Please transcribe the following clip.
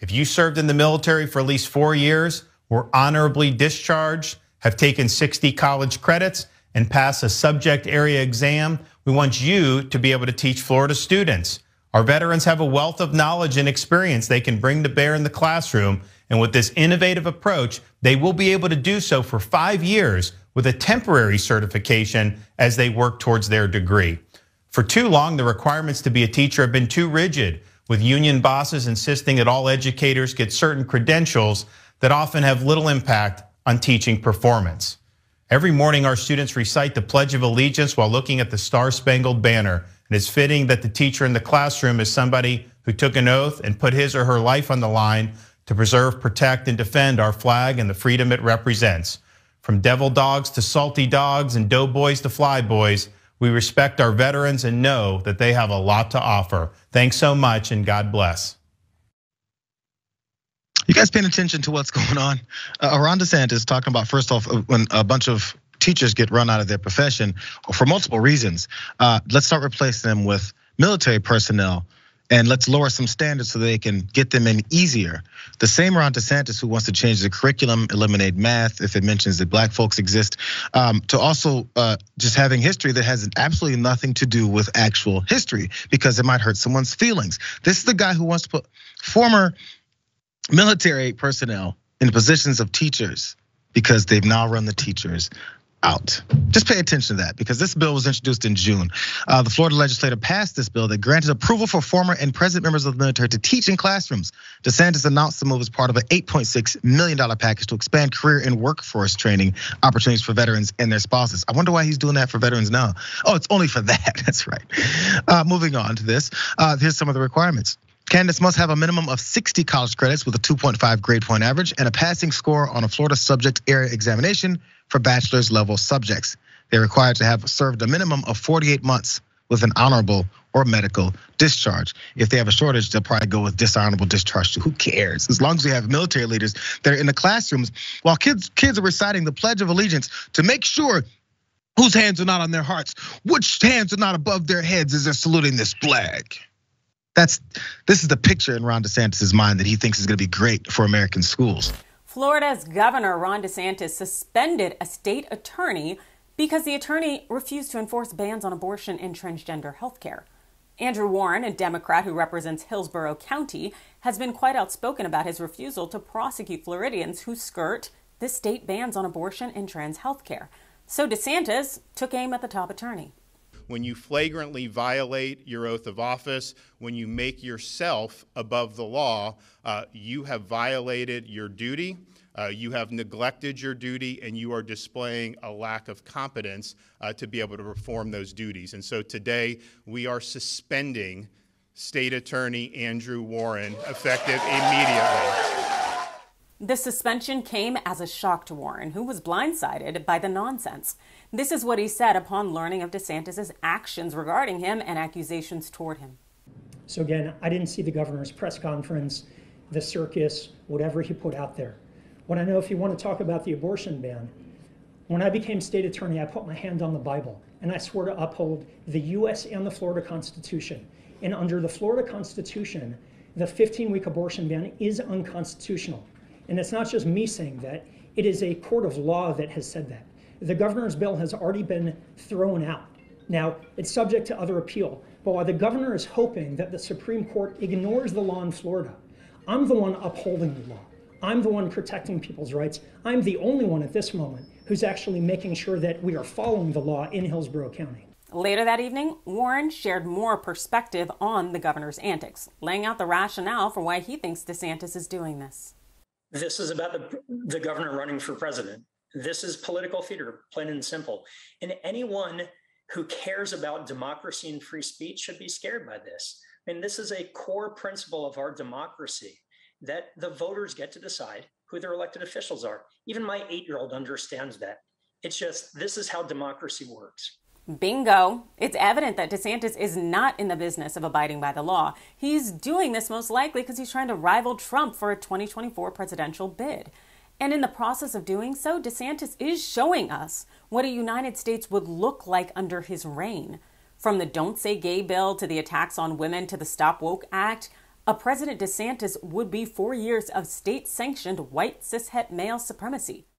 If you served in the military for at least 4 years, were honorably discharged, have taken 60 college credits, and pass a subject area exam, we want you to be able to teach Florida students. Our veterans have a wealth of knowledge and experience they can bring to bear in the classroom, and with this innovative approach, they will be able to do so for 5 years with a temporary certification as they work towards their degree. For too long, the requirements to be a teacher have been too rigid, with union bosses insisting that all educators get certain credentials that often have little impact on teaching performance. Every morning, our students recite the Pledge of Allegiance while looking at the Star-Spangled Banner. And it's fitting that the teacher in the classroom is somebody who took an oath and put his or her life on the line to preserve, protect, and defend our flag and the freedom it represents. From devil dogs to salty dogs and doughboys to flyboys, we respect our veterans and know that they have a lot to offer. Thanks so much, and God bless. You guys paying attention to what's going on? Ron DeSantis talking about, first off, when a bunch of teachers get run out of their profession for multiple reasons. Let's start replacing them with military personnel, and let's lower some standards so they can get them in easier. The same Ron DeSantis who wants to change the curriculum, eliminate math if it mentions that black folks exist, to also just having history that has absolutely nothing to do with actual history because it might hurt someone's feelings. This is the guy who wants to put former military personnel in the positions of teachers because they've now run the teachers out. Just pay attention to that because this bill was introduced in June. The Florida legislature passed this bill that granted approval for former and present members of the military to teach in classrooms. DeSantis announced the move as part of an $8.6 million package to expand career and workforce training opportunities for veterans and their spouses. I wonder why he's doing that for veterans now. Oh, it's only for that, that's right. Moving on to this, here's some of the requirements. Candidates must have a minimum of 60 college credits with a 2.5 grade point average and a passing score on a Florida subject area examination for bachelor's level subjects. They're required to have served a minimum of 48 months with an honorable or medical discharge. If they have a shortage, they'll probably go with dishonorable discharge too. Who cares? As long as we have military leaders that are in the classrooms while kids are reciting the Pledge of Allegiance to make sure whose hands are not on their hearts, which hands are not above their heads as they're saluting this flag. This is the picture in Ron DeSantis' mind that he thinks is going to be great for American schools. Florida's Governor Ron DeSantis suspended a state attorney because the attorney refused to enforce bans on abortion and transgender health care. Andrew Warren, a Democrat who represents Hillsborough County, has been quite outspoken about his refusal to prosecute Floridians who skirt the state bans on abortion and trans health care. So DeSantis took aim at the top attorney. When you flagrantly violate your oath of office, when you make yourself above the law, you have violated your duty, you have neglected your duty, and you are displaying a lack of competence to be able to perform those duties. And so today, we are suspending State Attorney Andrew Warren, effective immediately. The suspension came as a shock to Warren, who was blindsided by the nonsense. This is what he said upon learning of DeSantis' actions regarding him and accusations toward him. So again, I didn't see the governor's press conference, the circus, whatever he put out there. What I know, if you want to talk about the abortion ban, when I became state attorney, I put my hand on the Bible and I swore to uphold the US and the Florida Constitution. And under the Florida Constitution, the 15-week abortion ban is unconstitutional. And it's not just me saying that, it is a court of law that has said that. The governor's bill has already been thrown out. Now, it's subject to other appeal, but while the governor is hoping that the Supreme Court ignores the law in Florida, I'm the one upholding the law. I'm the one protecting people's rights. I'm the only one at this moment who's actually making sure that we are following the law in Hillsborough County. Later that evening, Warren shared more perspective on the governor's antics, laying out the rationale for why he thinks DeSantis is doing this. This is about the governor running for president. This is political theater, plain and simple. And anyone who cares about democracy and free speech should be scared by this. I mean, this is a core principle of our democracy, that the voters get to decide who their elected officials are. Even my 8-year-old understands that. It's just, this is how democracy works. Bingo. It's evident that DeSantis is not in the business of abiding by the law. He's doing this most likely because he's trying to rival Trump for a 2024 presidential bid. And in the process of doing so, DeSantis is showing us what a United States would look like under his reign. From the Don't Say Gay bill to the attacks on women to the Stop Woke Act, A President DeSantis would be 4 years of state-sanctioned white cishet male supremacy.